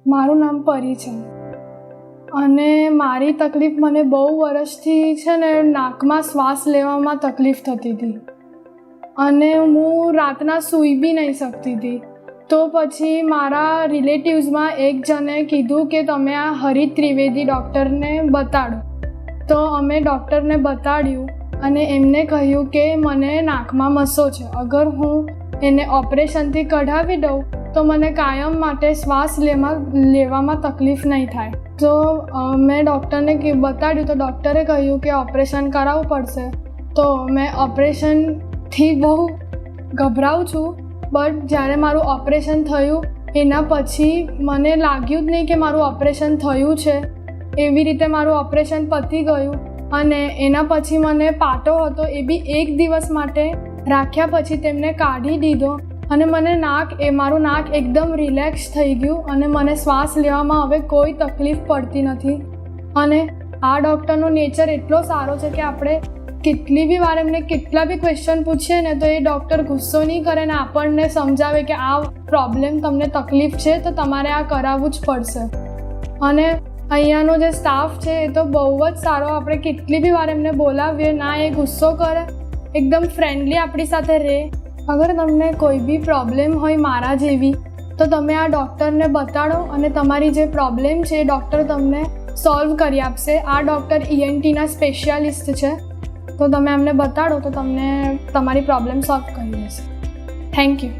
મારું નામ પરી છે અને મારી તકલીફ મને બહુ વર્ષથી છે ને નાકમાં શ્વાસ લેવામાં તકલીફ થતી હતી અને હું રાતના સૂઈ બી નહીં શકતી હતી. તો પછી મારા રિલેટિવ્સમાં એક જણે કીધું કે તમે આ હરિત ત્રિવેદી ડૉક્ટરને બતાડો. તો અમે ડૉક્ટરને બતાડ્યું અને એમને કહ્યું કે મને નાકમાં મસો છે, અગર હું એને ઓપરેશનથી કઢાવી દઉં તો મને કાયમ માટે શ્વાસ લેવામાં તકલીફ નહીં થાય. તો મેં ડૉક્ટરને બતાડ્યું તો ડૉક્ટરે કહ્યું કે ઓપરેશન કરાવવું પડશે. તો મેં ઓપરેશનથી બહુ ગભરાઉં છું, બટ જ્યારે મારું ઓપરેશન થયું એના પછી મને લાગ્યું જ નહીં કે મારું ઓપરેશન થયું છે. એવી રીતે મારું ઓપરેશન પતી ગયું અને એના પછી મને પાટો હતો એ બી 1 દિવસ માટે રાખ્યા પછી તેમને કાઢી દીધો અને મારું નાક એકદમ રિલેક્સ થઈ ગયું અને મને શ્વાસ લેવામાં હવે કોઈ તકલીફ પડતી નથી. અને આ ડૉક્ટરનો નેચર એટલો સારો છે કે આપણે કેટલી બી વાર એમને કેટલા બી ક્વેશ્ચન પૂછીએ ને તો એ ડૉક્ટર ગુસ્સો નહીં કરે ને આપણને સમજાવે કે આ પ્રોબ્લેમ તમને તકલીફ છે તો તમારે આ કરાવવું જ પડશે. અને અહીંયાનો જે સ્ટાફ છે એ તો બહુ જ સારો. આપણે કેટલી બી વાર એમને બોલાવીએ ના એ ગુસ્સો કરે, એકદમ ફ્રેન્ડલી આપણી સાથે રહે. અગર તમને કોઈ બી પ્રોબ્લેમ હોય મારા જેવી તો તમે આ ડૉક્ટરને બતાડો અને તમારી જે પ્રોબ્લેમ છે એ ડૉક્ટર તમને સોલ્વ કરી આપશે. આ ડૉક્ટર ENTના સ્પેશિયાલિસ્ટ છે, તો તમે એમને બતાડો તો તમને તમારી પ્રોબ્લેમ સોલ્વ કરી દેશે. Thank you.